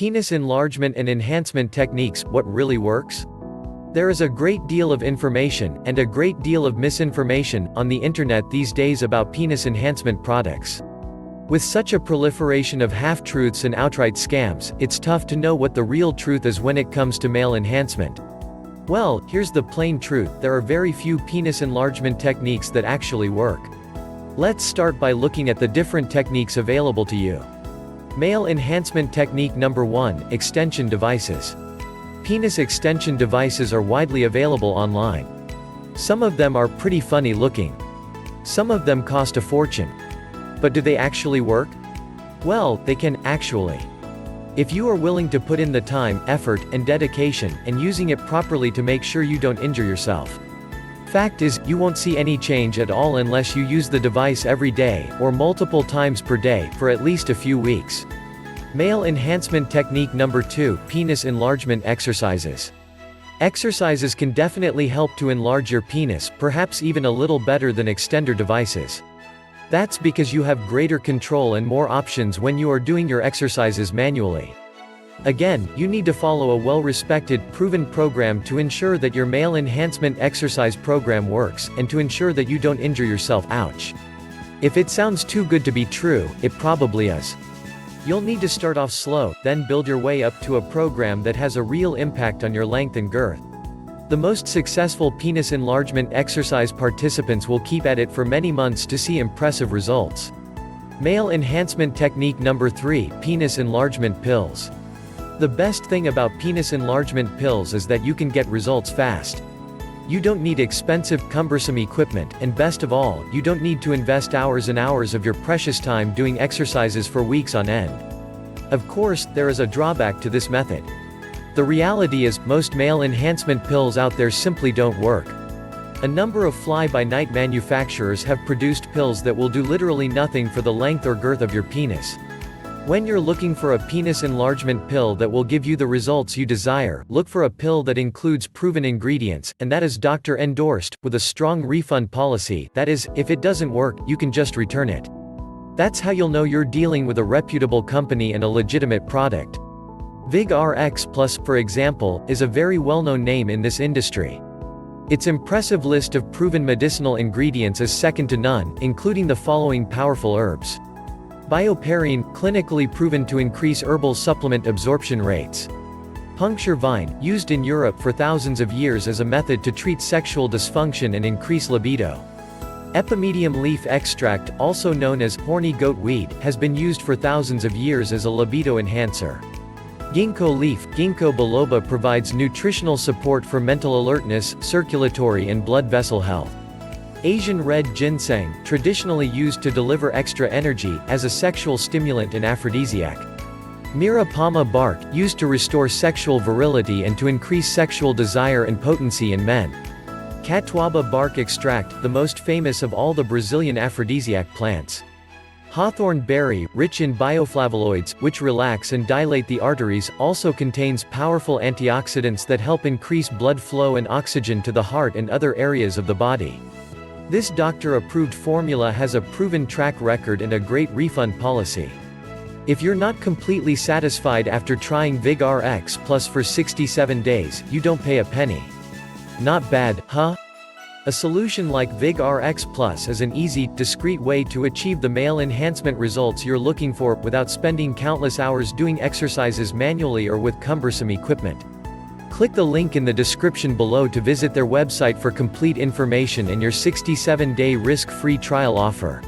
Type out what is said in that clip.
Penis enlargement and enhancement techniques, what really works? There is a great deal of information, and a great deal of misinformation, on the internet these days about penis enhancement products. With such a proliferation of half-truths and outright scams, it's tough to know what the real truth is when it comes to male enhancement. Well, here's the plain truth: there are very few penis enlargement techniques that actually work. Let's start by looking at the different techniques available to you. Male enhancement technique number 1, extension devices. Penis extension devices are widely available online. Some of them are pretty funny looking. Some of them cost a fortune. But do they actually work? Well, they can, actually. If you are willing to put in the time, effort, and dedication, and using it properly to make sure you don't injure yourself. Fact is, you won't see any change at all unless you use the device every day, or multiple times per day, for at least a few weeks. Male enhancement technique number 2, penis enlargement exercises. Exercises can definitely help to enlarge your penis, perhaps even a little better than extender devices. That's because you have greater control and more options when you are doing your exercises manually. Again, you need to follow a well-respected, proven program to ensure that your male enhancement exercise program works, and to ensure that you don't injure yourself. Ouch. If it sounds too good to be true, it probably is. You'll need to start off slow, then build your way up to a program that has a real impact on your length and girth. The most successful penis enlargement exercise participants will keep at it for many months to see impressive results. Male enhancement technique number 3, penis enlargement pills. The best thing about penis enlargement pills is that you can get results fast. You don't need expensive, cumbersome equipment, and best of all, you don't need to invest hours and hours of your precious time doing exercises for weeks on end. Of course, there is a drawback to this method. The reality is, most male enhancement pills out there simply don't work. A number of fly-by-night manufacturers have produced pills that will do literally nothing for the length or girth of your penis. When you're looking for a penis enlargement pill that will give you the results you desire, look for a pill that includes proven ingredients, and that is doctor endorsed, with a strong refund policy. That is, if it doesn't work, you can just return it. That's how you'll know you're dealing with a reputable company and a legitimate product. VigRx Plus, for example, is a very well-known name in this industry. Its impressive list of proven medicinal ingredients is second to none, including the following powerful herbs. Bioperine, clinically proven to increase herbal supplement absorption rates. Puncture vine, used in Europe for thousands of years as a method to treat sexual dysfunction and increase libido. Epimedium leaf extract, also known as horny goat weed, has been used for thousands of years as a libido enhancer. Ginkgo leaf, Ginkgo biloba, provides nutritional support for mental alertness, circulatory and blood vessel health. Asian red ginseng, traditionally used to deliver extra energy, as a sexual stimulant and aphrodisiac. Mirapama bark, used to restore sexual virility and to increase sexual desire and potency in men. Catuaba bark extract, the most famous of all the Brazilian aphrodisiac plants. Hawthorn berry, rich in bioflavonoids, which relax and dilate the arteries, also contains powerful antioxidants that help increase blood flow and oxygen to the heart and other areas of the body. This doctor-approved formula has a proven track record and a great refund policy. If you're not completely satisfied after trying VigRx Plus for 67 days, you don't pay a penny. Not bad, huh? A solution like VigRx Plus is an easy, discreet way to achieve the male enhancement results you're looking for, without spending countless hours doing exercises manually or with cumbersome equipment. Click the link in the description below to visit their website for complete information and your 67-day risk-free trial offer.